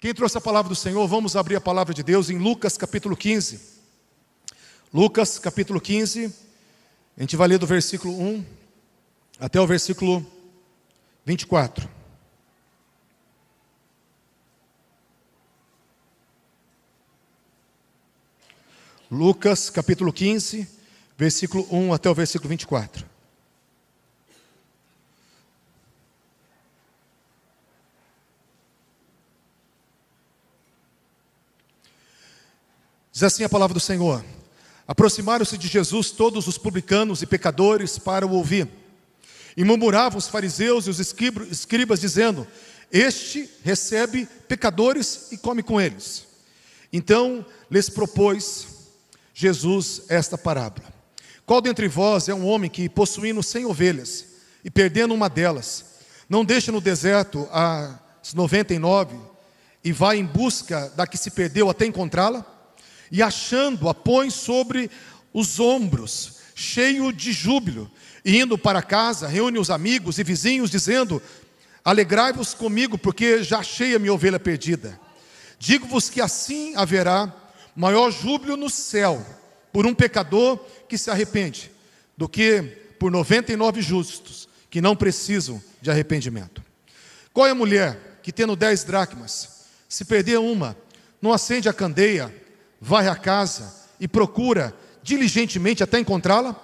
Quem trouxe a palavra do Senhor, vamos abrir a palavra de Deus em Lucas capítulo 15. Lucas capítulo 15, a gente vai ler do versículo 1 até o versículo 24. Lucas capítulo 15, versículo 1 até o versículo 24. Diz assim a palavra do Senhor: aproximaram-se de Jesus todos os publicanos e pecadores para o ouvir. E murmuravam os fariseus e os escribas, dizendo: este recebe pecadores e come com eles. Então lhes propôs Jesus esta parábola: qual dentre vós é um homem que, possuindo 100 ovelhas, e perdendo uma delas, não deixa no deserto as 99 e vai em busca da que se perdeu até encontrá-la? E achando-a, põe sobre os ombros, cheio de júbilo, e indo para casa, reúne os amigos e vizinhos, dizendo: alegrai-vos comigo, porque já achei a minha ovelha perdida. Digo-vos que assim haverá maior júbilo no céu por um pecador que se arrepende, do que por 99 justos que não precisam de arrependimento. Qual é a mulher que, tendo 10 dracmas, se perder uma, não acende a candeia, vai à casa e procura diligentemente até encontrá-la?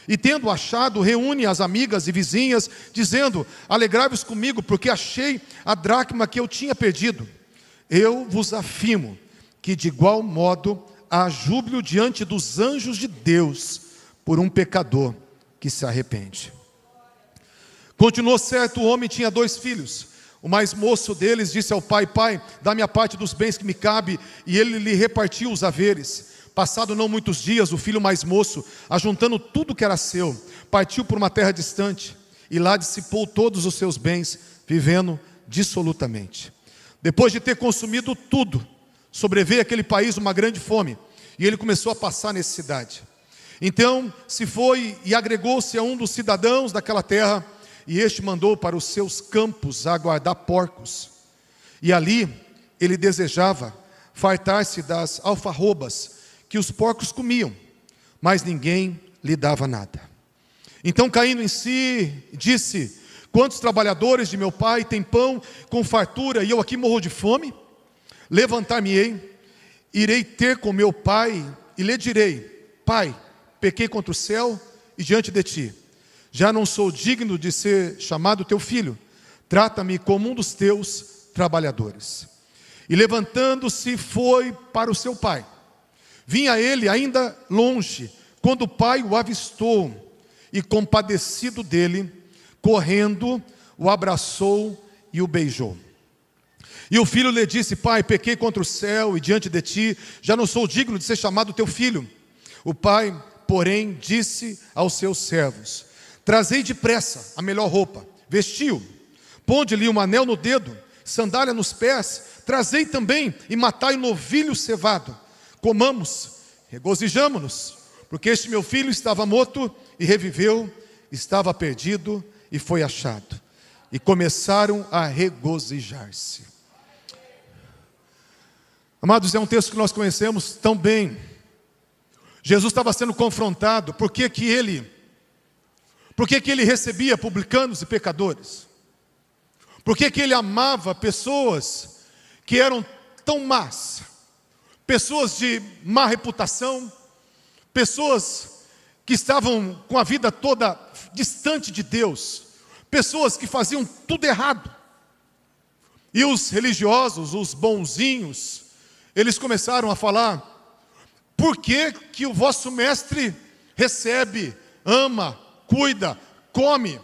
E tendo achado, reúne as amigas e vizinhas, dizendo: alegrai-vos comigo, porque achei a dracma que eu tinha perdido. Eu vos afirmo que de igual modo há júbilo diante dos anjos de Deus por um pecador que se arrepende. Continuou: certo homem tinha 2 filhos. O mais moço deles disse ao pai: pai, dá-me a parte dos bens que me cabe. E ele lhe repartiu os haveres. Passado não muitos dias, o filho mais moço, ajuntando tudo que era seu, partiu por uma terra distante, e lá dissipou todos os seus bens, vivendo dissolutamente. Depois de ter consumido tudo, sobreveio àquele país uma grande fome, e ele começou a passar necessidade. Então se foi e agregou-se a um dos cidadãos daquela terra, e este mandou para os seus campos a guardar porcos. E ali ele desejava fartar-se das alfarrobas que os porcos comiam, mas ninguém lhe dava nada. Então, caindo em si, disse: quantos trabalhadores de meu pai têm pão com fartura, e eu aqui morro de fome? Levantar-me-ei, irei ter com meu pai, e lhe direi: pai, pequei contra o céu e diante de ti. Já não sou digno de ser chamado teu filho. Trata-me como um dos teus trabalhadores. E levantando-se, foi para o seu pai. Vinha ele ainda longe, quando o pai o avistou, e compadecido dele, correndo, o abraçou e o beijou. E o filho lhe disse: pai, pequei contra o céu e diante de ti, já não sou digno de ser chamado teu filho. O pai, porém, disse aos seus servos: trazei depressa a melhor roupa, vestiu, ponde-lhe um anel no dedo, sandália nos pés, trazei também e matai um novilho cevado. Comamos, regozijamo-nos, porque este meu filho estava morto e reviveu, estava perdido e foi achado. E começaram a regozijar-se. Amados, é um texto que nós conhecemos tão bem. Jesus estava sendo confrontado. Por que ele recebia publicanos e pecadores? Por que ele amava pessoas que eram tão más? Pessoas de má reputação, pessoas que estavam com a vida toda distante de Deus, pessoas que faziam tudo errado. E os religiosos, os bonzinhos, eles começaram a falar: por que o vosso mestre recebe, ama, cuida, come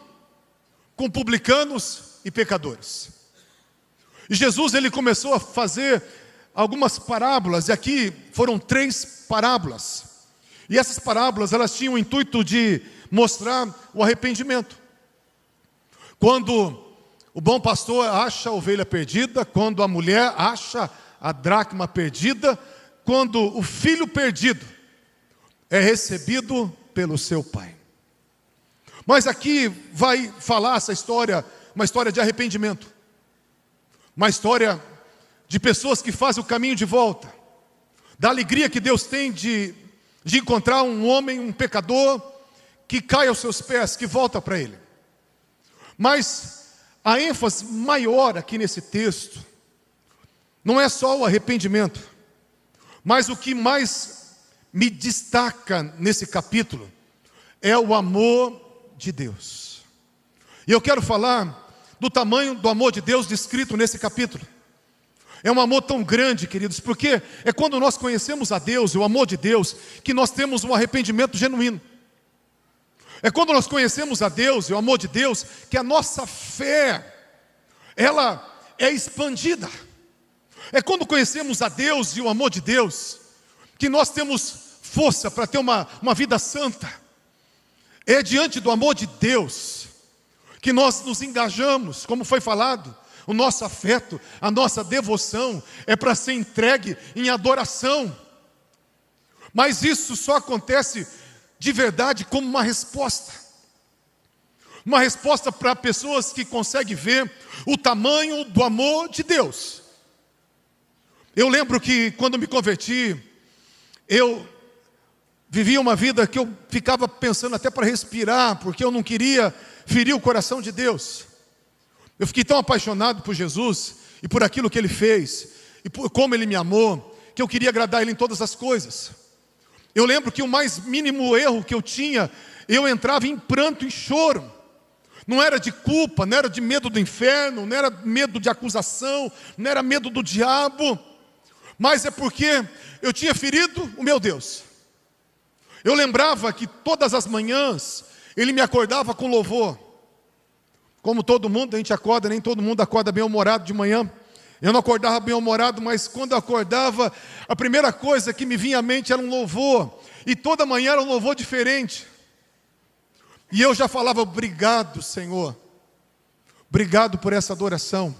com publicanos e pecadores? E Jesus, ele começou a fazer algumas parábolas, e aqui foram 3 parábolas. E essas parábolas, elas tinham o intuito de mostrar o arrependimento. Quando o bom pastor acha a ovelha perdida, quando a mulher acha a dracma perdida, quando o filho perdido é recebido pelo seu pai. Mas aqui vai falar essa história, uma história de arrependimento, uma história de pessoas que fazem o caminho de volta, da alegria que Deus tem de encontrar um homem, um pecador, que cai aos seus pés, que volta para Ele. Mas a ênfase maior aqui nesse texto não é só o arrependimento, mas o que mais me destaca nesse capítulo é o amor de Deus. E eu quero falar do tamanho do amor de Deus descrito nesse capítulo. É um amor tão grande, queridos, porque é quando nós conhecemos a Deus, o amor de Deus, que nós temos um arrependimento genuíno. É quando nós conhecemos a Deus e o amor de Deus, que a nossa fé, ela é expandida. É quando conhecemos a Deus e o amor de Deus, que nós temos força para ter uma vida santa. É diante do amor de Deus que nós nos engajamos, como foi falado. O nosso afeto, a nossa devoção é para ser entregue em adoração. Mas isso só acontece de verdade como uma resposta. Uma resposta para pessoas que conseguem ver o tamanho do amor de Deus. Eu lembro que quando me converti, eu vivia uma vida que eu ficava pensando até para respirar, porque eu não queria ferir o coração de Deus. Eu fiquei tão apaixonado por Jesus e por aquilo que Ele fez e por como Ele me amou, que eu queria agradar Ele em todas as coisas. Eu lembro que o mais mínimo erro que eu tinha, eu entrava em pranto, em choro. Não era de culpa, não era de medo do inferno, não era medo de acusação, não era medo do diabo, mas é porque eu tinha ferido o meu Deus. Eu lembrava que todas as manhãs Ele me acordava com louvor. Como todo mundo, a gente acorda, nem todo mundo acorda bem-humorado de manhã. Eu não acordava bem-humorado, mas quando eu acordava, a primeira coisa que me vinha à mente era um louvor. E toda manhã era um louvor diferente. E eu já falava, obrigado, Senhor. Obrigado por essa adoração.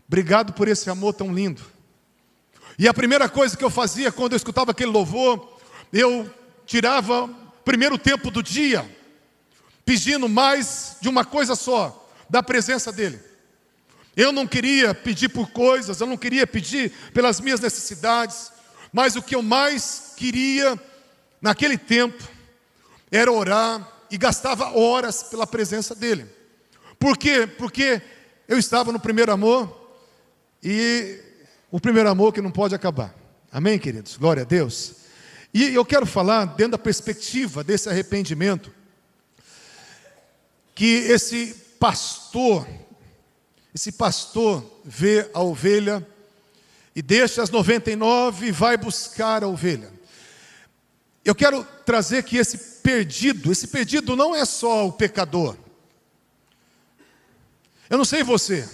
Obrigado por esse amor tão lindo. E a primeira coisa que eu fazia quando eu escutava aquele louvor, eu tirava o primeiro tempo do dia, pedindo mais de uma coisa só, da presença dEle. Eu não queria pedir por coisas, eu não queria pedir pelas minhas necessidades, mas o que eu mais queria naquele tempo era orar e gastava horas pela presença dEle. Por quê? Porque eu estava no primeiro amor e o primeiro amor que não pode acabar. Amém, queridos? Glória a Deus. E eu quero falar dentro da perspectiva desse arrependimento, que esse pastor vê a ovelha e deixa as 99 e vai buscar a ovelha. Eu quero trazer que esse perdido não é só o pecador. Eu não sei você,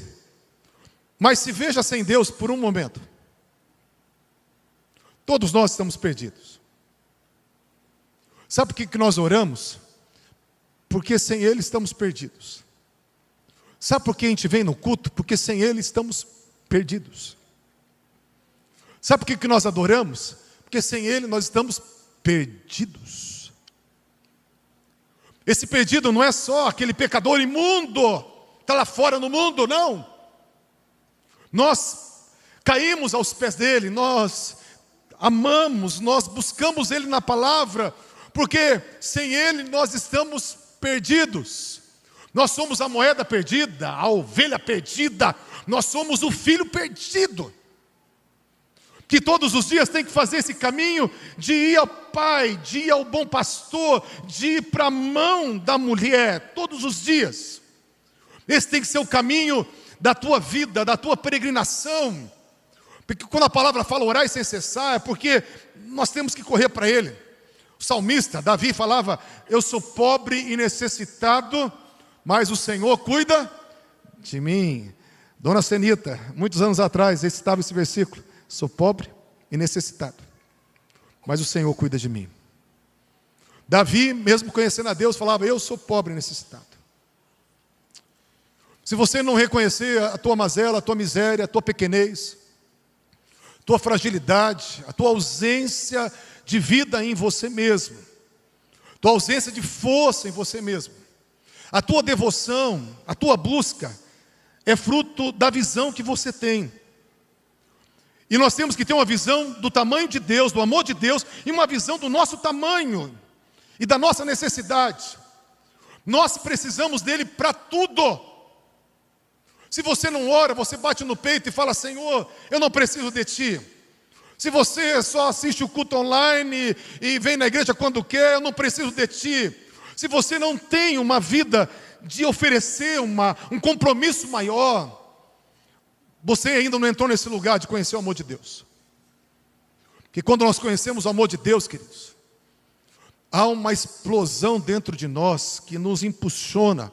mas se veja sem Deus por um momento. Todos nós estamos perdidos. Sabe por que nós oramos? Porque sem Ele estamos perdidos. Sabe por que a gente vem no culto? Porque sem Ele estamos perdidos. Sabe por que nós adoramos? Porque sem Ele nós estamos perdidos. Esse perdido não é só aquele pecador imundo, está lá fora no mundo, não. Nós caímos aos pés dEle, nós amamos, nós buscamos Ele na palavra, porque sem Ele nós estamos perdidos. Nós somos a moeda perdida, a ovelha perdida, nós somos o filho perdido, que todos os dias tem que fazer esse caminho de ir ao Pai, de ir ao bom pastor, de ir para a mão da mulher, todos os dias. Esse tem que ser o caminho da tua vida, da tua peregrinação, porque quando a palavra fala orar sem cessar, é porque nós temos que correr para Ele. O salmista, Davi, falava, eu sou pobre e necessitado, mas o Senhor cuida de mim. Dona Senita, muitos anos atrás, recitava esse versículo, sou pobre e necessitado, mas o Senhor cuida de mim. Davi, mesmo conhecendo a Deus, falava, eu sou pobre e necessitado. Se você não reconhecer a tua mazela, a tua miséria, a tua pequenez, a tua fragilidade, a tua ausência de vida em você mesmo, a tua ausência de força em você mesmo, a tua devoção, a tua busca, é fruto da visão que você tem. E nós temos que ter uma visão do tamanho de Deus, do amor de Deus, e uma visão do nosso tamanho e da nossa necessidade. Nós precisamos dele para tudo. Se você não ora, você bate no peito e fala: Senhor, eu não preciso de ti. Se você só assiste o culto online e vem na igreja quando quer, eu não preciso de ti. Se você não tem uma vida de oferecer um compromisso maior, você ainda não entrou nesse lugar de conhecer o amor de Deus. Porque quando nós conhecemos o amor de Deus, queridos, há uma explosão dentro de nós que nos impulsiona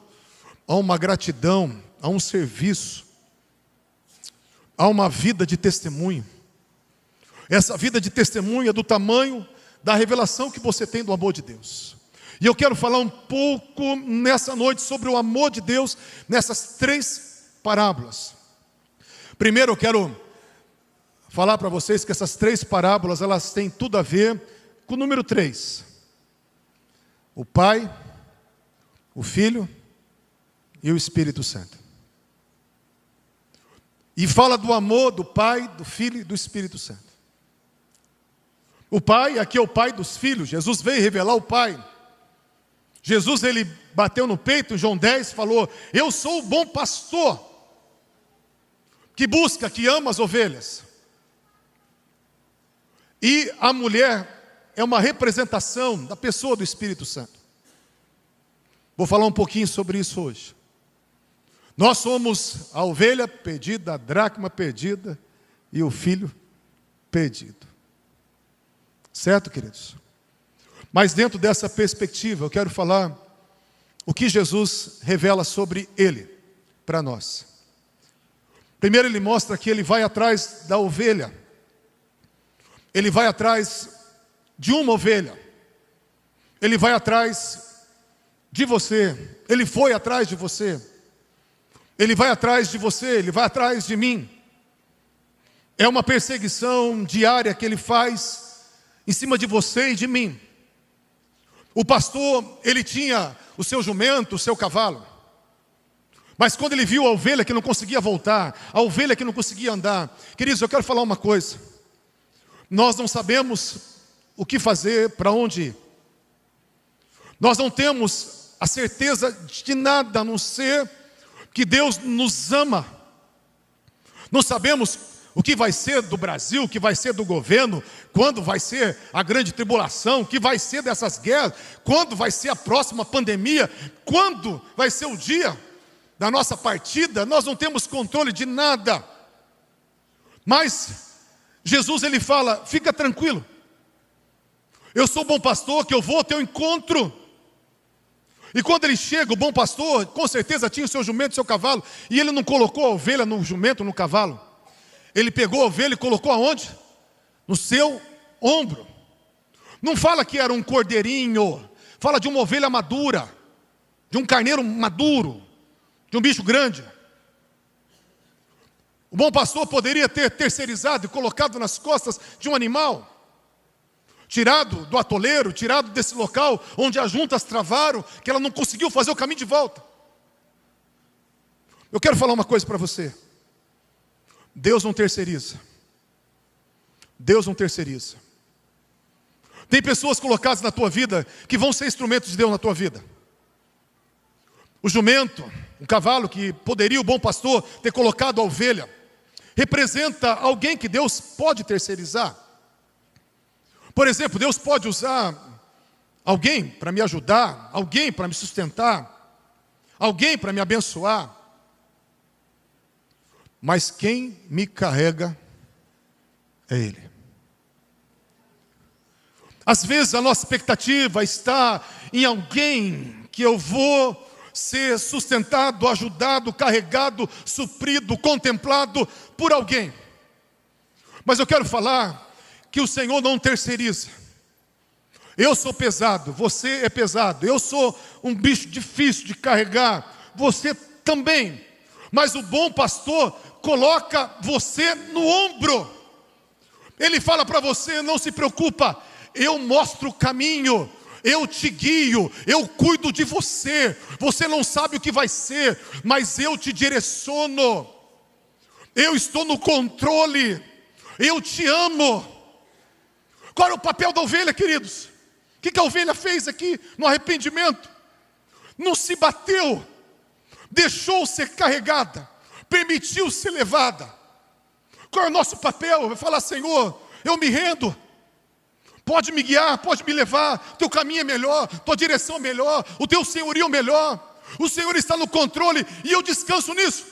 a uma gratidão, a um serviço, a uma vida de testemunho. Essa vida de testemunho é do tamanho da revelação que você tem do amor de Deus. E eu quero falar um pouco nessa noite sobre o amor de Deus nessas 3 parábolas. Primeiro eu quero falar para vocês que essas 3 parábolas, elas têm tudo a ver com o número 3. O Pai, o Filho e o Espírito Santo. E fala do amor do Pai, do Filho e do Espírito Santo. O Pai, aqui é o Pai dos filhos. Jesus veio revelar o Pai. Jesus, ele bateu no peito, em João 10, falou: eu sou o bom pastor, que busca, que ama as ovelhas. E a mulher é uma representação da pessoa do Espírito Santo. Vou falar um pouquinho sobre isso hoje. Nós somos a ovelha perdida, a dracma perdida e o filho perdido. Certo, queridos? Mas dentro dessa perspectiva, eu quero falar o que Jesus revela sobre ele para nós. Primeiro ele mostra que ele vai atrás da ovelha. Ele vai atrás de uma ovelha. Ele vai atrás de você. Ele foi atrás de você. Ele vai atrás de você, ele vai atrás de mim. É uma perseguição diária que ele faz em cima de você e de mim. O pastor, ele tinha o seu jumento, o seu cavalo. Mas quando ele viu a ovelha que não conseguia voltar, a ovelha que não conseguia andar, queridos, eu quero falar uma coisa. Nós não sabemos o que fazer, para onde ir. Nós não temos a certeza de nada, a não ser que Deus nos ama. Não sabemos o que vai ser do Brasil, o que vai ser do governo, quando vai ser a grande tribulação, o que vai ser dessas guerras, quando vai ser a próxima pandemia, quando vai ser o dia da nossa partida. Nós não temos controle de nada. Mas Jesus, ele fala: fica tranquilo, eu sou o bom pastor, que eu vou ao teu encontro. E quando ele chega, o bom pastor, com certeza tinha o seu jumento, o seu cavalo, e ele não colocou a ovelha no jumento, no cavalo. Ele pegou a ovelha e colocou aonde? No seu ombro. Não fala que era um cordeirinho, fala de uma ovelha madura, de um carneiro maduro, de um bicho grande. O bom pastor poderia ter terceirizado e colocado nas costas de um animal, tirado do atoleiro, tirado desse local onde as juntas travaram, que ela não conseguiu fazer o caminho de volta. Eu quero falar uma coisa para você. Deus não terceiriza. Deus não terceiriza. Tem pessoas colocadas na tua vida que vão ser instrumentos de Deus na tua vida. O jumento, o cavalo que poderia o bom pastor ter colocado a ovelha, representa alguém que Deus pode terceirizar. Por exemplo, Deus pode usar alguém para me ajudar, alguém para me sustentar, alguém para me abençoar. Mas quem me carrega é Ele. Às vezes a nossa expectativa está em alguém que eu vou ser sustentado, ajudado, carregado, suprido, contemplado por alguém. Mas eu quero falar que o Senhor não terceiriza. Eu sou pesado, você é pesado. Eu sou um bicho difícil de carregar, você também. Mas o bom pastor coloca você no ombro. Ele fala para você: não se preocupa, eu mostro o caminho, eu te guio, eu cuido de você. Você não sabe o que vai ser, mas eu te direciono. Eu estou no controle. Eu te amo. Qual é o papel da ovelha, queridos? O que a ovelha fez aqui no arrependimento? Não se bateu, deixou ser carregada, permitiu ser levada. Qual é o nosso papel? Eu falar: Senhor, eu me rendo. Pode me guiar, pode me levar. Teu caminho é melhor, tua direção é melhor, o teu senhorio é melhor. O Senhor está no controle e eu descanso nisso.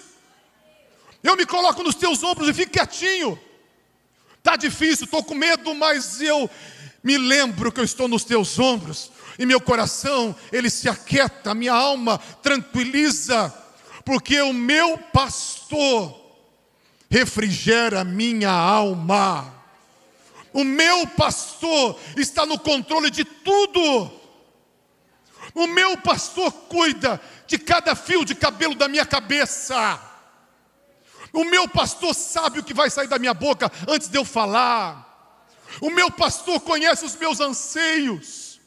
Eu me coloco nos teus ombros e fico quietinho. Está difícil, estou com medo, mas eu me lembro que eu estou nos teus ombros. E meu coração, ele se aquieta, minha alma tranquiliza. Porque o meu pastor refrigera minha alma. O meu pastor está no controle de tudo. O meu pastor cuida de cada fio de cabelo da minha cabeça. O meu pastor sabe o que vai sair da minha boca antes de eu falar. O meu pastor conhece os meus anseios.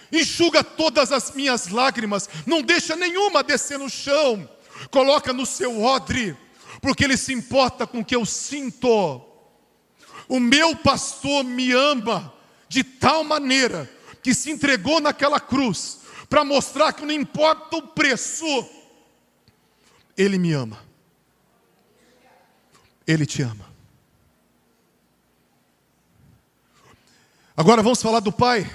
Enxuga todas as minhas lágrimas. Não deixa nenhuma descer no chão. Coloca no seu odre, porque Ele se importa com o que eu sinto. O meu pastor me ama de tal maneira que se entregou naquela cruz para mostrar que não importa o preço, Ele me ama. Ele te ama. Agora vamos falar do pai.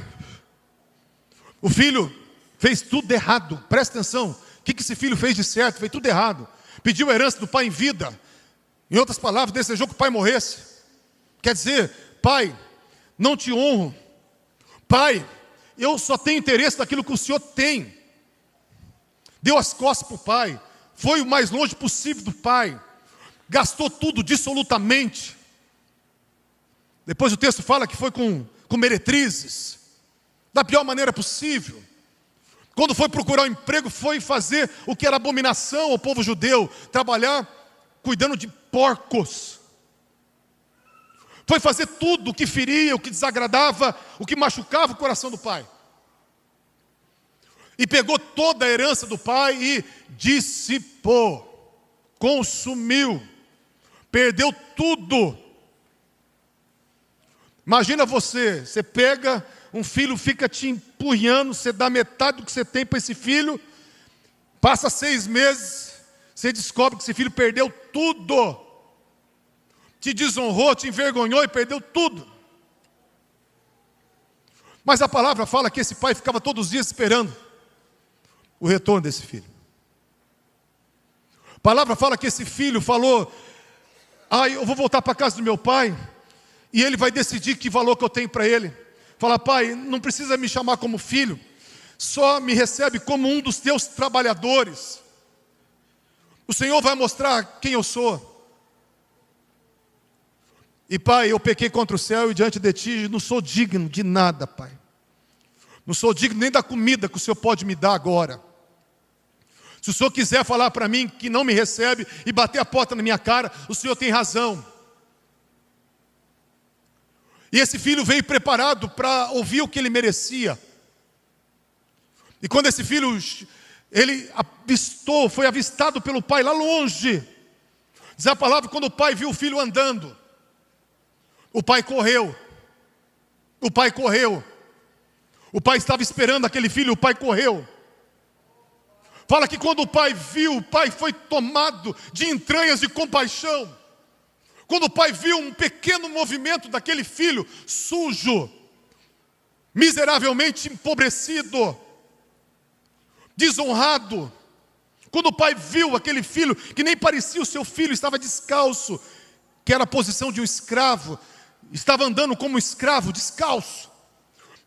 O filho fez tudo errado. Presta atenção. O que esse filho fez de certo? Fez tudo errado. Pediu a herança do pai em vida. Em outras palavras, desejou que o pai morresse. Quer dizer: pai, não te honro. Pai, eu só tenho interesse naquilo que o Senhor tem. Deu as costas para o pai. Foi o mais longe possível do pai. Gastou tudo dissolutamente. Depois o texto fala que foi com meretrizes, da pior maneira possível. Quando foi procurar um emprego, foi fazer o que era abominação ao povo judeu, trabalhar cuidando de porcos. Foi fazer tudo o que feria, o que desagradava, o que machucava o coração do pai. E pegou toda a herança do pai e dissipou, consumiu, perdeu tudo. Imagina você pega um filho, fica te empurrando, você dá metade do que você tem para esse filho, passa 6 meses, você descobre que esse filho perdeu tudo, te desonrou, te envergonhou e perdeu tudo. Mas a palavra fala que esse pai ficava todos os dias esperando o retorno desse filho. A palavra fala que esse filho falou: eu vou voltar para a casa do meu pai, e ele vai decidir que valor que eu tenho para ele. Fala: pai, não precisa me chamar como filho, só me recebe como um dos teus trabalhadores. O Senhor vai mostrar quem eu sou. E pai, eu pequei contra o céu e diante de ti não sou digno de nada, pai. Não sou digno nem da comida que o Senhor pode me dar agora. Se o Senhor quiser falar para mim que não me recebe e bater a porta na minha cara, o Senhor tem razão. E esse filho veio preparado para ouvir o que ele merecia. E quando esse filho, ele foi avistado pelo pai lá longe. Diz a palavra, quando o pai viu o filho andando, o pai correu. O pai correu. O pai estava esperando aquele filho, o pai correu. Fala que quando o pai viu, o pai foi tomado de entranhas de compaixão. Quando o pai viu um pequeno movimento daquele filho sujo, miseravelmente empobrecido, desonrado. Quando o pai viu aquele filho que nem parecia o seu filho, estava descalço, que era a posição de um escravo, estava andando como um escravo, descalço.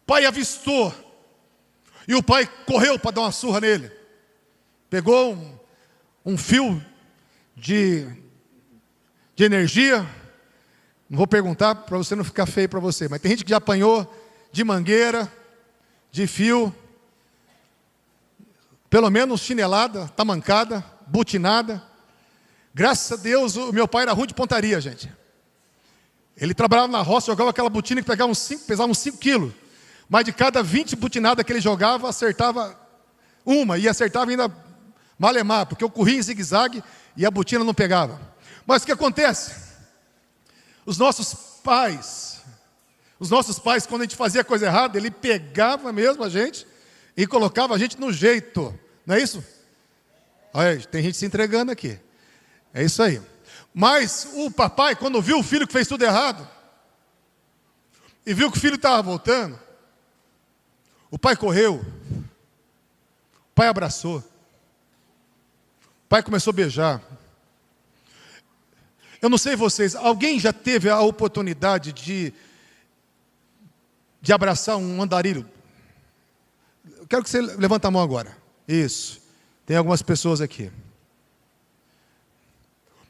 O pai avistou, e o pai correu para dar uma surra nele. Pegou um fio de energia, não vou perguntar para você não ficar feio para você, mas tem gente que já apanhou de mangueira, de fio, pelo menos chinelada, tamancada, butinada. Graças a Deus, o meu pai era ruim de pontaria, gente. Ele trabalhava na roça, jogava aquela botina que pesava uns 5 quilos. Mas de cada 20 butinadas que ele jogava, acertava uma, e acertava ainda malemar, porque eu corria em zigue-zague e a botina não pegava. Mas o que acontece? Os nossos pais, quando a gente fazia coisa errada, ele pegava mesmo a gente e colocava a gente no jeito. Não é isso? Olha, tem gente se entregando aqui. É isso aí. Mas o papai, quando viu o filho que fez tudo errado, e viu que o filho estava voltando, o pai correu, o pai abraçou, o pai começou a beijar. Eu não sei vocês, alguém já teve a oportunidade de abraçar um andarilho? Eu quero que você levante a mão agora. Isso. Tem algumas pessoas aqui.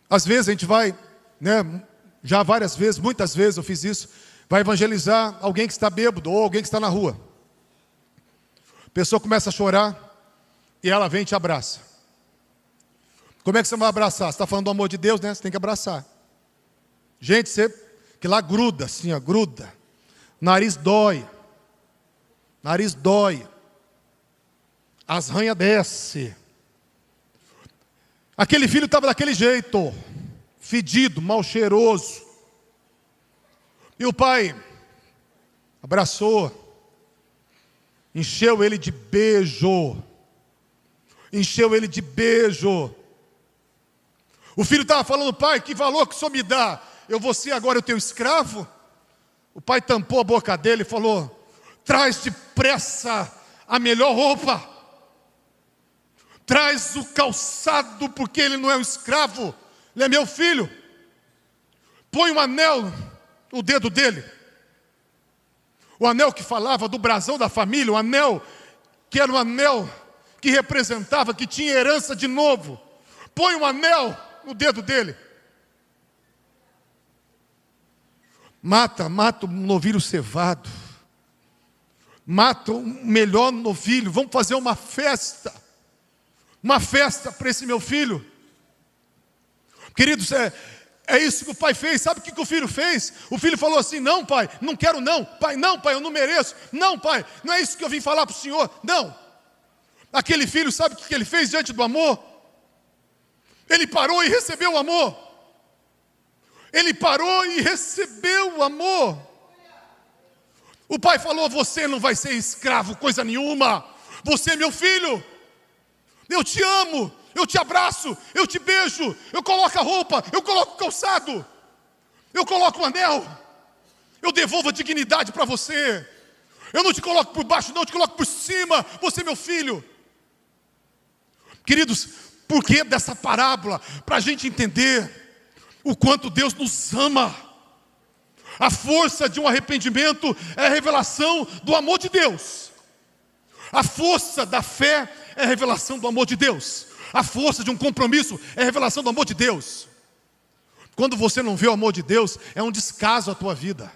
Às vezes a gente vai, né, já várias vezes, muitas vezes eu fiz isso, vai evangelizar alguém que está bêbado ou alguém que está na rua. A pessoa começa a chorar e ela vem e te abraça. Como é que você vai abraçar? Você está falando do amor de Deus, né? Você tem que abraçar. Gente, você que lá gruda, assim, ó, gruda. Nariz dói. Nariz dói. As ranhas descem. Aquele filho estava daquele jeito, fedido, mal cheiroso. E o pai abraçou, encheu ele de beijo. Encheu ele de beijo. O filho estava falando: pai, que valor que o senhor me dá? Eu vou ser agora o teu escravo? O pai tampou a boca dele e falou: traz depressa a melhor roupa. Traz o calçado, porque ele não é um escravo, ele é meu filho. Põe um anel no dedo dele. O anel que falava do brasão da família, o anel que era um anel que representava que tinha herança de novo. Põe um anel no dedo dele. Mata um novilho cevado. Mata o melhor novilho. Vamos fazer uma festa. Uma festa para esse meu filho. Queridos, é isso que o pai fez. Sabe o que o filho fez? O filho falou assim: não, pai, não quero não. Pai, não, pai, eu não mereço. Não, pai, não é isso que eu vim falar para o senhor. Não. Aquele filho, sabe o que ele fez diante do amor? Ele parou e recebeu o amor. Ele parou e recebeu o amor. O pai falou: você não vai ser escravo, coisa nenhuma. Você é meu filho. Eu te amo, eu te abraço, eu te beijo, eu coloco a roupa, eu coloco o calçado, eu coloco o anel, eu devolvo a dignidade para você. Eu não te coloco por baixo, não, eu te coloco por cima. Você é meu filho. Queridos, por que dessa parábola? Para a gente entender o quanto Deus nos ama. A força de um arrependimento é a revelação do amor de Deus. A força da fé é a revelação do amor de Deus. A força de um compromisso é a revelação do amor de Deus. Quando você não vê o amor de Deus, é um descaso à tua vida.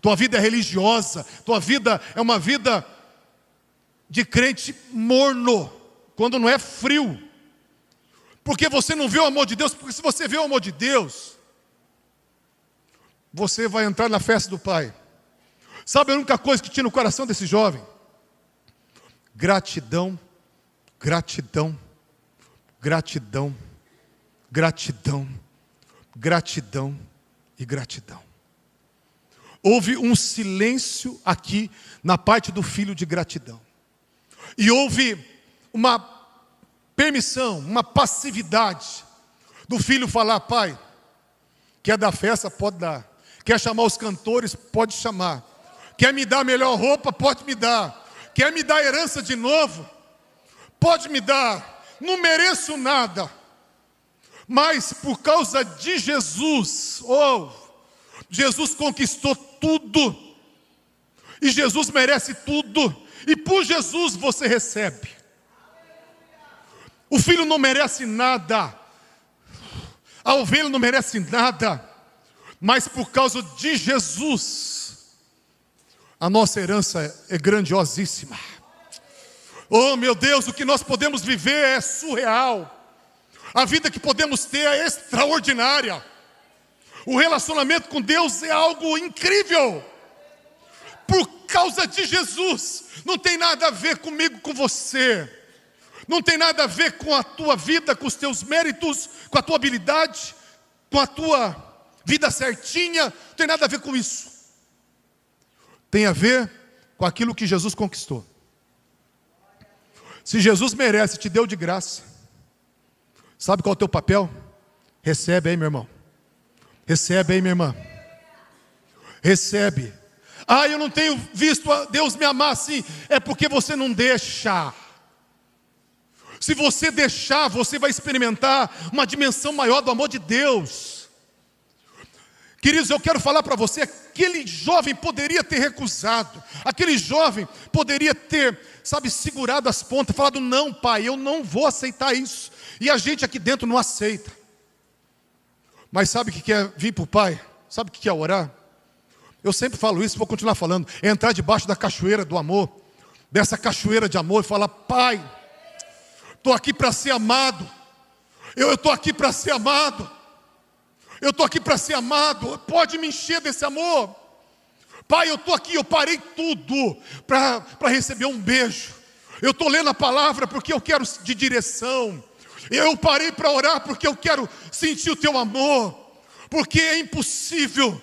Tua vida é religiosa, tua vida é uma vida de crente morno, quando não é frio. Porque você não vê o amor de Deus. Porque se você vê o amor de Deus, você vai entrar na festa do Pai. Sabe a única coisa que tinha no coração desse jovem? Gratidão, gratidão, gratidão, gratidão, gratidão e gratidão. Houve um silêncio aqui na parte do filho de gratidão. E houve uma permissão, uma passividade do filho falar: pai, quer dar festa? Pode dar. Quer chamar os cantores? Pode chamar. Quer me dar a melhor roupa? Pode me dar. Quer me dar herança de novo? Pode me dar. Não mereço nada. Mas por causa de Jesus, Jesus conquistou tudo. E Jesus merece tudo. E por Jesus você recebe. O filho não merece nada. A ovelha não merece nada. Mas por causa de Jesus, a nossa herança é grandiosíssima. Oh meu Deus, o que nós podemos viver é surreal. A vida que podemos ter é extraordinária. O relacionamento com Deus é algo incrível. Por causa de Jesus. Não tem nada a ver comigo, com você. Não tem nada a ver com a tua vida, com os teus méritos, com a tua habilidade, com a tua vida certinha, não tem nada a ver com isso. Tem a ver com aquilo que Jesus conquistou. Se Jesus merece, te deu de graça, sabe qual é o teu papel? Recebe aí, meu irmão. Recebe aí, minha irmã. Recebe. Ah, eu não tenho visto Deus me amar assim. É porque você não deixa. Se você deixar, você vai experimentar uma dimensão maior do amor de Deus. Queridos, eu quero falar para você, aquele jovem poderia ter recusado, aquele jovem poderia ter, segurado as pontas, falado, não, pai, eu não vou aceitar isso. E a gente aqui dentro não aceita. Mas sabe o que é vir para o pai? Sabe o que é orar? Eu sempre falo isso, vou continuar falando, é entrar debaixo da cachoeira do amor, dessa cachoeira de amor e falar, pai, estou aqui para ser amado, eu estou aqui para ser amado. Eu estou aqui para ser amado, pode me encher desse amor. Pai, eu estou aqui, eu parei tudo para receber um beijo. Eu estou lendo a palavra porque eu quero de direção. Eu parei para orar porque eu quero sentir o teu amor. Porque é impossível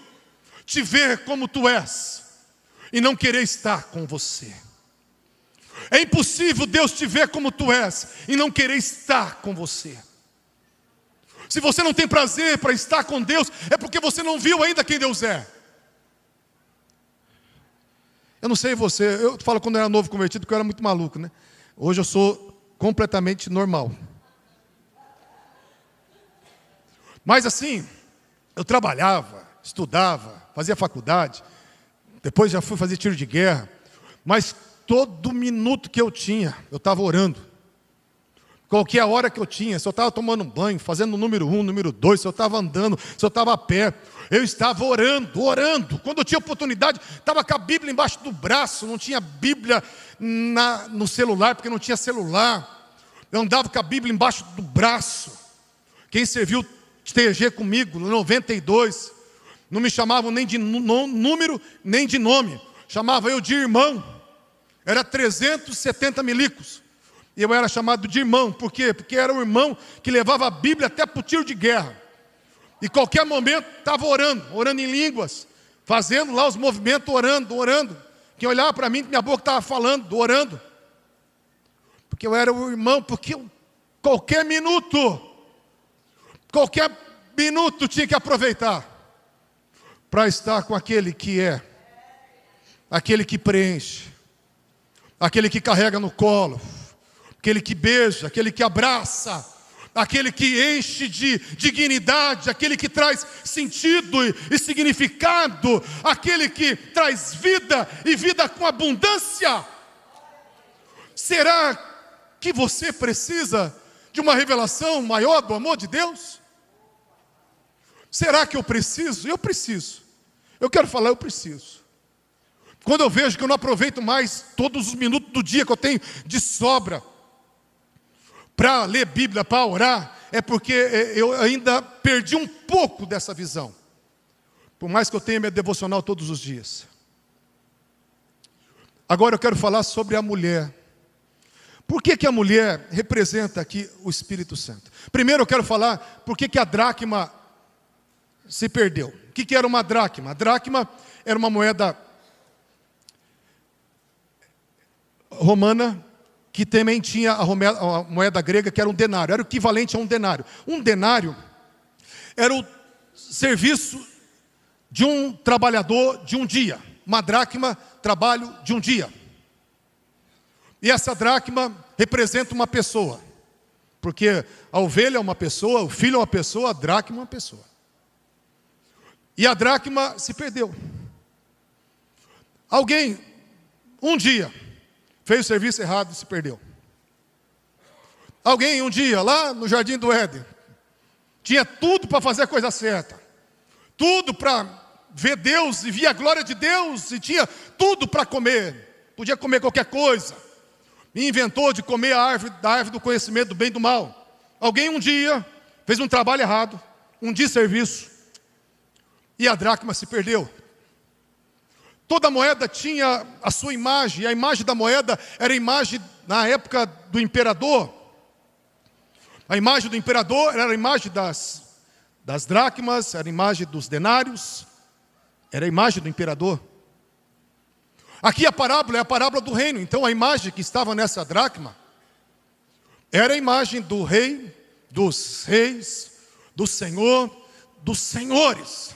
te ver como tu és e não querer estar com você. É impossível Deus te ver como tu és e não querer estar com você. Se você não tem prazer para estar com Deus, é porque você não viu ainda quem Deus é. Eu não sei você, eu falo quando eu era novo convertido, que eu era muito maluco, né? Hoje eu sou completamente normal. Mas assim, eu trabalhava, estudava, fazia faculdade, depois já fui fazer tiro de guerra, mas todo minuto que eu tinha, eu estava orando. Qualquer hora que eu tinha, se eu estava tomando um banho, fazendo o número 1, número 2, se eu estava andando, se eu estava a pé, eu estava orando. Quando eu tinha oportunidade, estava com a Bíblia embaixo do braço, não tinha Bíblia no celular, porque não tinha celular. Eu andava com a Bíblia embaixo do braço. Quem serviu TG comigo, no 92, não me chamavam nem de número, nem de nome. Chamava eu de irmão. Era 370 milicos. E eu era chamado de irmão, por quê? Porque era o irmão que levava a Bíblia até para o tiro de guerra. E qualquer momento estava orando em línguas, fazendo lá os movimentos, orando. Quem olhava para mim, minha boca estava falando, orando. Porque eu era o irmão, porque qualquer minuto tinha que aproveitar para estar com aquele que é, aquele que preenche, aquele que carrega no colo, aquele que beija, aquele que abraça, aquele que enche de dignidade, aquele que traz sentido e significado, aquele que traz vida e vida com abundância. Será que você precisa de uma revelação maior do amor de Deus? Será que eu preciso? Eu preciso. Eu quero falar, eu preciso. Quando eu vejo que eu não aproveito mais todos os minutos do dia que eu tenho de sobra para ler Bíblia, para orar, é porque eu ainda perdi um pouco dessa visão. Por mais que eu tenha minha devocional todos os dias. Agora eu quero falar sobre a mulher. Por que a mulher representa aqui o Espírito Santo? Primeiro eu quero falar por que a dracma se perdeu. O que era uma dracma? A dracma era uma moeda romana, que também tinha a moeda grega, que era um denário, era o equivalente a um denário. Um denário era o serviço de um trabalhador de um dia. Uma dracma, trabalho de um dia. E essa dracma representa uma pessoa. Porque a ovelha é uma pessoa, o filho é uma pessoa, a dracma é uma pessoa. E a dracma se perdeu. Alguém, um dia, fez o serviço errado e se perdeu. Alguém um dia, lá no Jardim do Éden, tinha tudo para fazer a coisa certa. Tudo para ver Deus e ver a glória de Deus. E tinha tudo para comer. Podia comer qualquer coisa. E inventou de comer da árvore do conhecimento do bem e do mal. Alguém um dia fez um trabalho errado, um desserviço. E a dracma se perdeu. Toda moeda tinha a sua imagem, e a imagem da moeda era a imagem, na época do imperador. A imagem do imperador era a imagem das dracmas, era a imagem dos denários, era a imagem do imperador. Aqui a parábola é a parábola do reino. Então a imagem que estava nessa dracma era a imagem do rei, dos reis, do Senhor, dos senhores.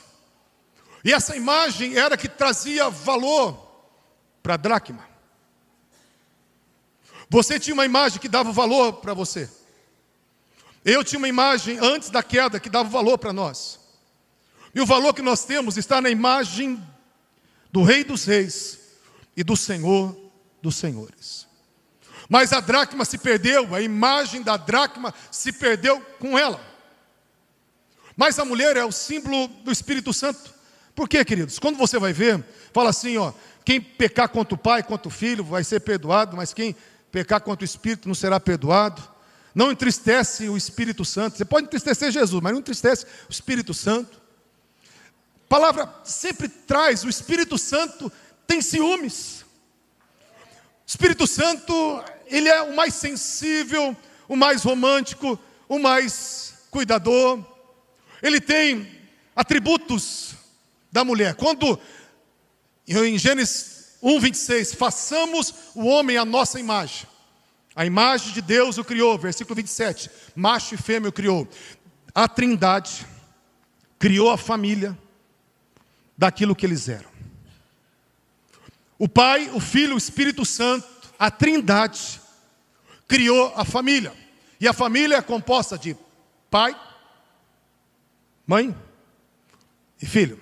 E essa imagem era que trazia valor para a dracma. Você tinha uma imagem que dava valor para você. Eu tinha uma imagem antes da queda que dava valor para nós. E o valor que nós temos está na imagem do Rei dos Reis e do Senhor dos Senhores. Mas a dracma se perdeu, a imagem da dracma se perdeu com ela. Mas a mulher é o símbolo do Espírito Santo. Por quê, queridos? Quando você vai ver, fala assim, ó, quem pecar contra o pai, contra o filho, vai ser perdoado, mas quem pecar contra o Espírito não será perdoado. Não entristece o Espírito Santo. Você pode entristecer Jesus, mas não entristece o Espírito Santo. A palavra sempre traz, o Espírito Santo tem ciúmes. O Espírito Santo, ele é o mais sensível, o mais romântico, o mais cuidador. Ele tem atributos da mulher. Quando, em Gênesis 1:26, façamos o homem à nossa imagem. A imagem de Deus o criou, versículo 27, macho e fêmea o criou. A Trindade criou a família daquilo que eles eram. O Pai, o Filho, o Espírito Santo, a Trindade criou a família. E a família é composta de pai, mãe e filho.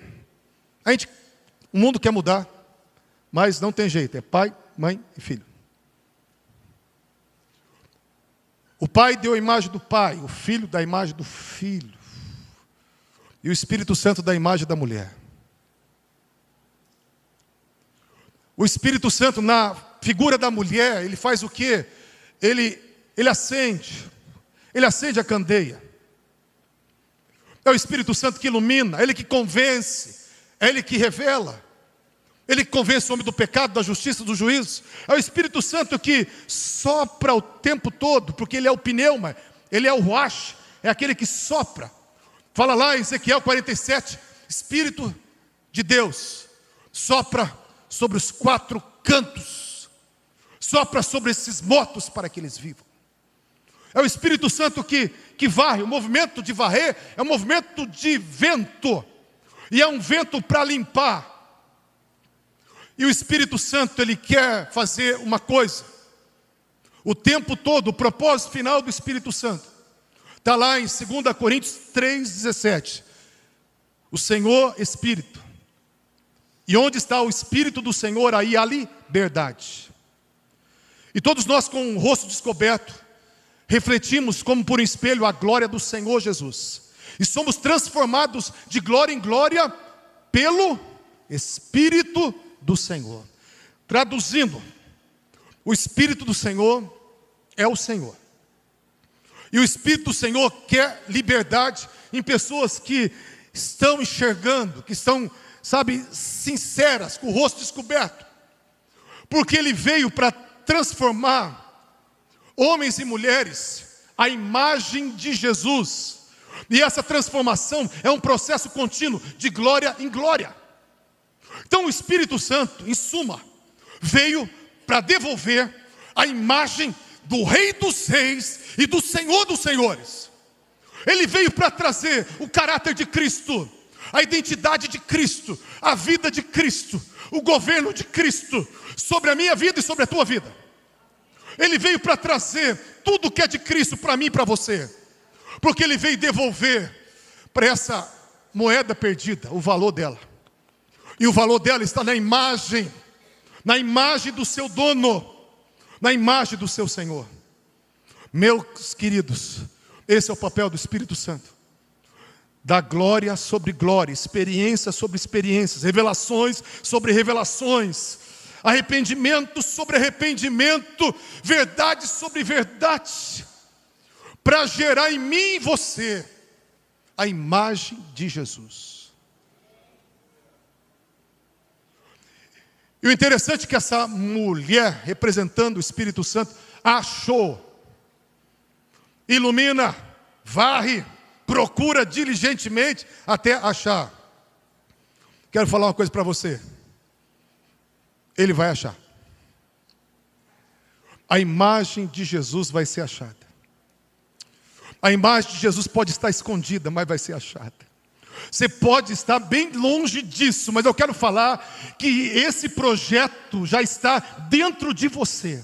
O mundo quer mudar, mas não tem jeito, é pai, mãe e filho. O pai deu a imagem do pai, o filho da imagem do filho, e o Espírito Santo da imagem da mulher. O Espírito Santo na figura da mulher, ele faz o quê? Ele acende a candeia. É o Espírito Santo que ilumina, é ele que convence, é ele que revela. Ele que convence o homem do pecado, da justiça, do juízo. É o Espírito Santo que sopra o tempo todo, porque ele é o pneuma, ele é o ruach, é aquele que sopra. Fala lá em Ezequiel 47, Espírito de Deus sopra sobre os 4 cantos, sopra sobre esses mortos para que eles vivam. É o Espírito Santo que varre. O movimento de varrer é um movimento de vento, e é um vento para limpar. E o Espírito Santo, ele quer fazer uma coisa o tempo todo. O propósito final do Espírito Santo está lá em 2 Coríntios 3,17. O Senhor Espírito. E onde está o Espírito do Senhor, aí há liberdade. E todos nós, com o rosto descoberto, refletimos como por um espelho a glória do Senhor Jesus. E somos transformados de glória em glória pelo Espírito do Senhor. Traduzindo, o Espírito do Senhor é o Senhor. E o Espírito do Senhor quer liberdade em pessoas que estão enxergando, que estão, sinceras, com o rosto descoberto. Porque ele veio para transformar homens e mulheres à imagem de Jesus. E essa transformação é um processo contínuo de glória em glória. Então o Espírito Santo, em suma, veio para devolver a imagem do Rei dos Reis e do Senhor dos Senhores. Ele veio para trazer o caráter de Cristo, a identidade de Cristo, a vida de Cristo, o governo de Cristo sobre a minha vida e sobre a tua vida. Ele veio para trazer tudo que é de Cristo para mim e para você, porque ele veio devolver para essa moeda perdida o valor dela. E o valor dela está na imagem do seu dono, na imagem do seu Senhor. Meus queridos, esse é o papel do Espírito Santo. Dar glória sobre glória, experiências sobre experiências, revelações sobre revelações, arrependimento sobre arrependimento, verdade sobre verdade, para gerar em mim e você a imagem de Jesus. E o interessante é que essa mulher, representando o Espírito Santo, achou, ilumina, varre, procura diligentemente até achar. Quero falar uma coisa para você. Ele vai achar. A imagem de Jesus vai ser achada. A imagem de Jesus pode estar escondida, mas vai ser achada. Você pode estar bem longe disso, mas eu quero falar que esse projeto já está dentro de você.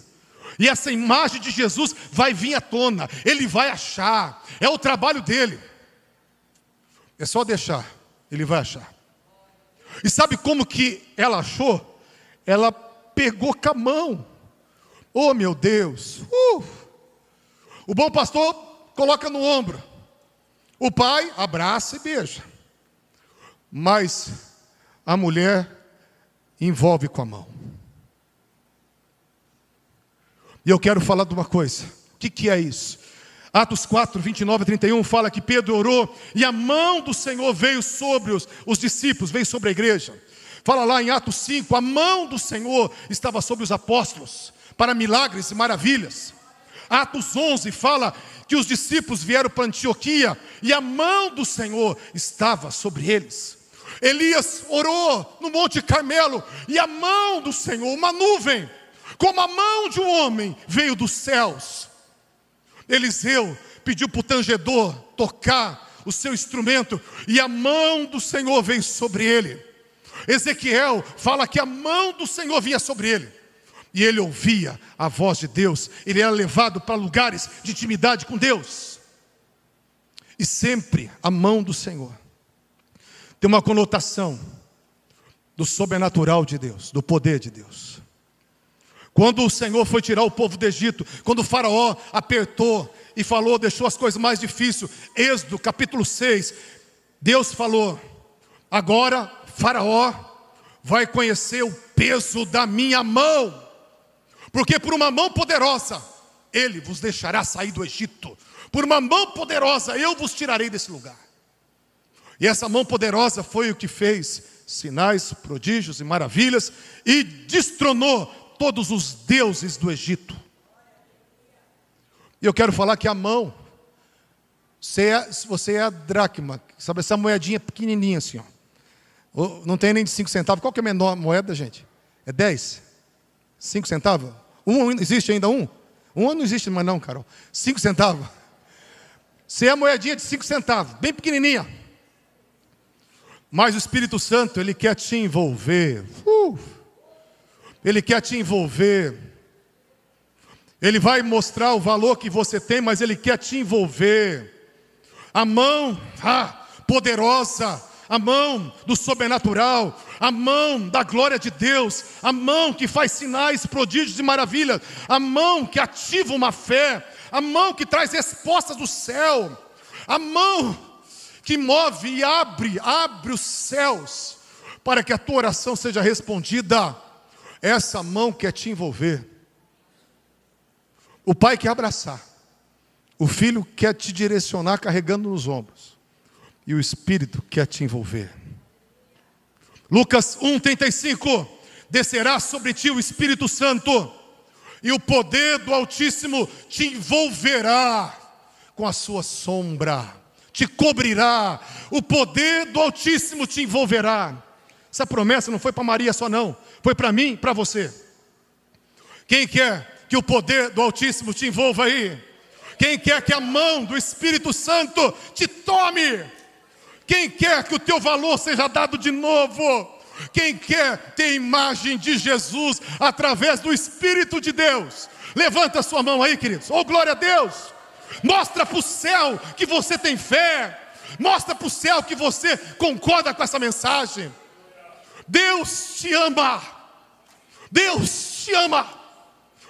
E essa imagem de Jesus vai vir à tona. Ele vai achar. É o trabalho dele. É só deixar. Ele vai achar. E sabe como que ela achou? Ela pegou com a mão. Oh, meu Deus. O bom pastor coloca no ombro. O pai abraça e beija. Mas a mulher envolve com a mão. E eu quero falar de uma coisa. O que é isso? Atos 4, 29 a 31 fala que Pedro orou e a mão do Senhor veio sobre os discípulos, veio sobre a igreja. Fala lá em Atos 5, a mão do Senhor estava sobre os apóstolos para milagres e maravilhas. Atos 11 fala que os discípulos vieram para Antioquia e a mão do Senhor estava sobre eles. Elias orou no Monte Carmelo e a mão do Senhor, uma nuvem, como a mão de um homem, veio dos céus. Eliseu pediu para o tangedor tocar o seu instrumento e a mão do Senhor veio sobre ele. Ezequiel fala que a mão do Senhor vinha sobre ele. E ele ouvia a voz de Deus. Ele era levado para lugares de intimidade com Deus. E sempre a mão do Senhor tem uma conotação do sobrenatural de Deus, do poder de Deus. Quando o Senhor foi tirar o povo do Egito, quando o faraó apertou e falou, deixou as coisas mais difíceis, Êxodo capítulo 6, Deus falou, agora faraó vai conhecer o peso da minha mão, porque por uma mão poderosa, ele vos deixará sair do Egito, por uma mão poderosa eu vos tirarei desse lugar. E essa mão poderosa foi o que fez sinais, prodígios e maravilhas, e destronou todos os deuses do Egito. E eu quero falar que a mão, você é a dracma, sabe essa moedinha pequenininha assim, ó. Não tem nem de 5 centavos. Qual que é a menor moeda, gente? É 10? 5 centavos? Existe ainda um? Um não existe mais não, Carol. 5 centavos. Você é a moedinha de 5 centavos, bem pequenininha. Mas o Espírito Santo, Ele quer te envolver. Ele quer te envolver. Ele vai mostrar o valor que você tem, mas Ele quer te envolver. A mão poderosa, a mão do sobrenatural, a mão da glória de Deus, a mão que faz sinais, prodígios e maravilhas, a mão que ativa uma fé, a mão que traz respostas do céu, a mão que move e abre os céus, para que a tua oração seja respondida. Essa mão quer te envolver. O pai quer abraçar, o filho quer te direcionar carregando nos ombros, e o Espírito quer te envolver. Lucas 1:35, descerá sobre ti o Espírito Santo, e o poder do Altíssimo te envolverá com a sua sombra, te cobrirá, o poder do Altíssimo te envolverá. Essa promessa não foi para Maria só não, foi para mim e para você. Quem quer que o poder do Altíssimo te envolva aí? Quem quer que a mão do Espírito Santo te tome? Quem quer que o teu valor seja dado de novo? Quem quer ter imagem de Jesus através do Espírito de Deus? Levanta a sua mão aí, queridos. Oh, glória a Deus! Mostra para o céu que você tem fé. Mostra para o céu que você concorda com essa mensagem. Deus te ama. Deus te ama.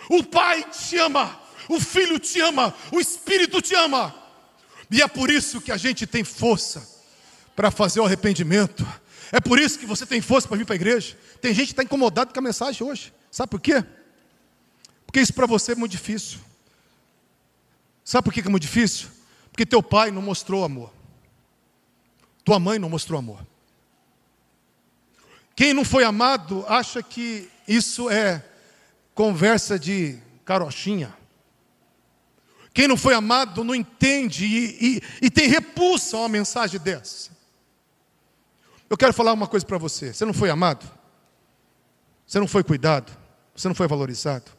O Pai te ama. O Filho te ama. O Espírito te ama. E é por isso que a gente tem força para fazer o arrependimento. É por isso que você tem força para vir para a igreja. Tem gente que está incomodado com a mensagem hoje. Sabe por quê? Porque isso para você é muito difícil. Sabe por que é muito difícil? Porque teu pai não mostrou amor. Tua mãe não mostrou amor. Quem não foi amado acha que isso é conversa de carochinha. Quem não foi amado não entende e tem repulsa a uma mensagem dessa. Eu quero falar uma coisa para você. Você não foi amado? Você não foi cuidado? Você não foi valorizado?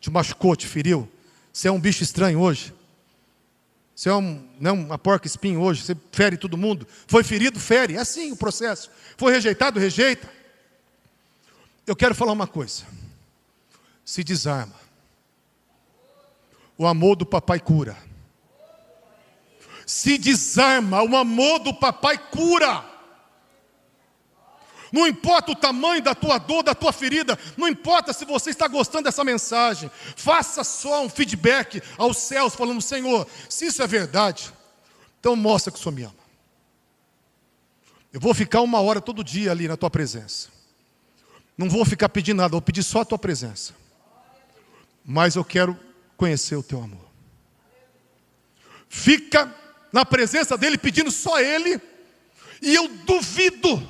Te machucou, te feriu? Você é um bicho estranho hoje? Você é uma porca-espinho hoje? Você fere todo mundo? Foi ferido? Fere. É assim o processo. Foi rejeitado? Rejeita. Eu quero falar uma coisa. Se desarma. O amor do papai cura. Se desarma. O amor do papai cura. Não importa o tamanho da tua dor, da tua ferida. Não importa se você está gostando dessa mensagem. Faça só um feedback aos céus, falando: Senhor, se isso é verdade, então mostra que o Senhor me ama. Eu vou ficar 1 hora todo dia ali na tua presença. Não vou ficar pedindo nada, vou pedir só a tua presença. Mas eu quero conhecer o teu amor. Fica na presença dele pedindo só ele. E eu duvido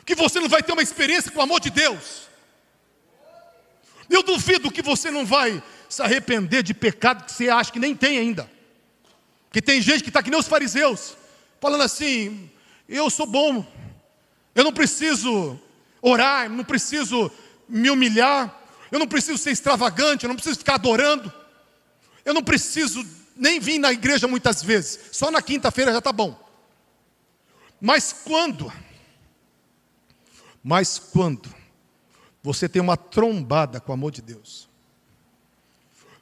que você não vai ter uma experiência com o amor de Deus. Eu duvido que você não vai se arrepender de pecado que você acha que nem tem ainda. Porque tem gente que está que nem os fariseus, falando assim: eu sou bom, eu não preciso orar, não preciso me humilhar, eu não preciso ser extravagante, eu não preciso ficar adorando, eu não preciso nem vir na igreja muitas vezes, só na quinta-feira já está bom. Mas quando você tem uma trombada com o amor de Deus,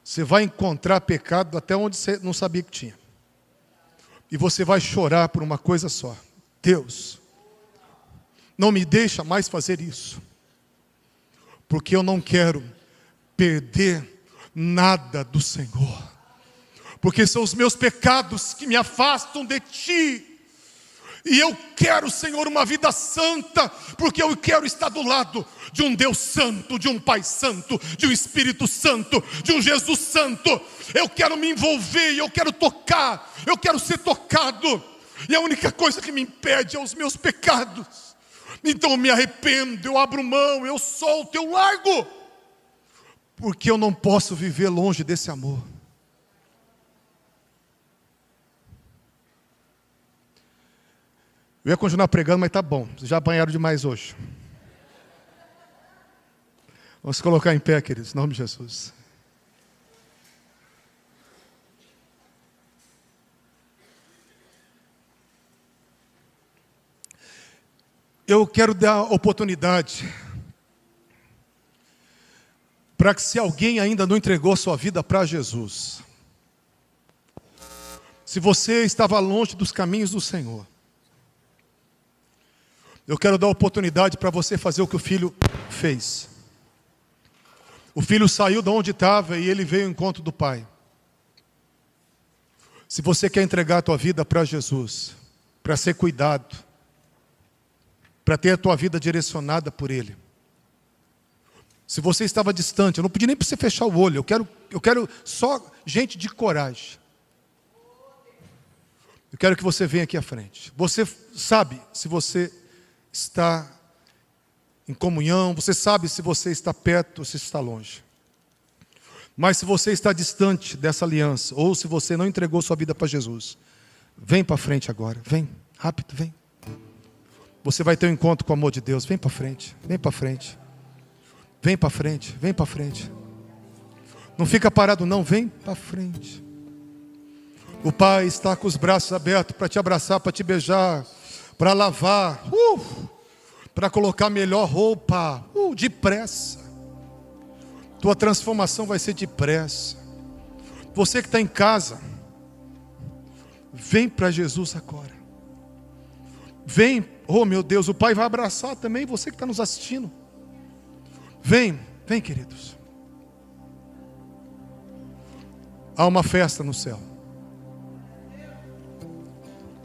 você vai encontrar pecado até onde você não sabia que tinha. E você vai chorar por uma coisa só: Deus, não me deixa mais fazer isso, porque eu não quero perder nada do Senhor, porque são os meus pecados que me afastam de Ti. E eu quero, Senhor, uma vida santa, porque eu quero estar do lado de um Deus santo, de um Pai santo, de um Espírito Santo, de um Jesus santo. Eu quero me envolver, eu quero tocar, eu quero ser tocado. E a única coisa que me impede é os meus pecados. Então eu me arrependo, eu abro mão, eu solto, eu largo, porque eu não posso viver longe desse amor. Eu ia continuar pregando, mas tá bom. Vocês já apanharam demais hoje. Vamos se colocar em pé, queridos, em nome de Jesus. Eu quero dar oportunidade para que, se alguém ainda não entregou sua vida para Jesus, se você estava longe dos caminhos do Senhor, eu quero dar oportunidade para você fazer o que o filho fez. O filho saiu de onde estava e ele veio ao encontro do pai. Se você quer entregar a tua vida para Jesus, para ser cuidado, para ter a tua vida direcionada por Ele. Se você estava distante, eu não pedi nem para você fechar o olho, eu quero só gente de coragem. Eu quero que você venha aqui à frente. Você sabe se você está em comunhão, você sabe se você está perto ou se está longe. Mas se você está distante dessa aliança, ou se você não entregou sua vida para Jesus, vem para frente agora, vem, rápido, vem. Você vai ter um encontro com o amor de Deus, vem para frente, vem para frente. Vem para frente, vem para frente. Não fica parado não, vem para frente. O Pai está com os braços abertos para te abraçar, para te beijar, para lavar, para colocar a melhor roupa, depressa. Tua transformação vai ser depressa. Você que está em casa, vem para Jesus agora. Vem, oh meu Deus, o Pai vai abraçar também você que está nos assistindo. Vem, vem queridos. Há uma festa no céu.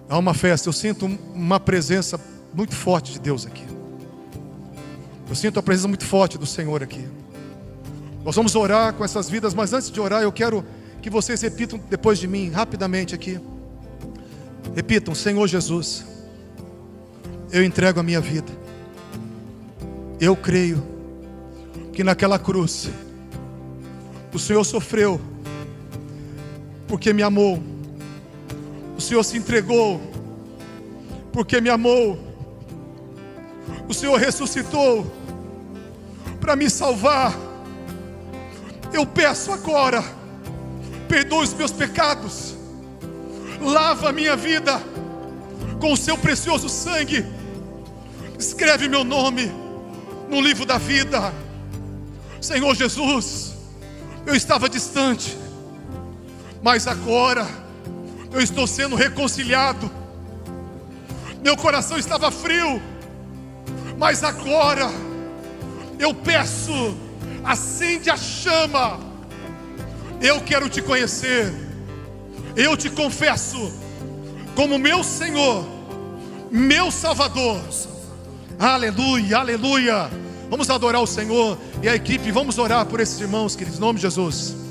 Há uma festa, eu sinto uma presença muito forte de Deus aqui. Eu sinto a presença muito forte do Senhor aqui. Nós vamos orar com essas vidas, mas antes de orar eu quero que vocês repitam depois de mim, rapidamente aqui. Repitam: Senhor Jesus, eu entrego a minha vida. Eu creio que naquela cruz o Senhor sofreu porque me amou. O Senhor se entregou, porque me amou. O Senhor ressuscitou para me salvar. Eu peço agora, perdoa os meus pecados, lava a minha vida com o seu precioso sangue, escreve meu nome no livro da vida. Senhor Jesus, eu estava distante, mas agora eu estou sendo reconciliado. Meu coração estava frio, mas agora eu peço, acende a chama. Eu quero te conhecer. Eu te confesso como meu Senhor, meu Salvador. Aleluia, aleluia. Vamos adorar o Senhor e a equipe, vamos orar por esses irmãos, queridos, em nome de Jesus.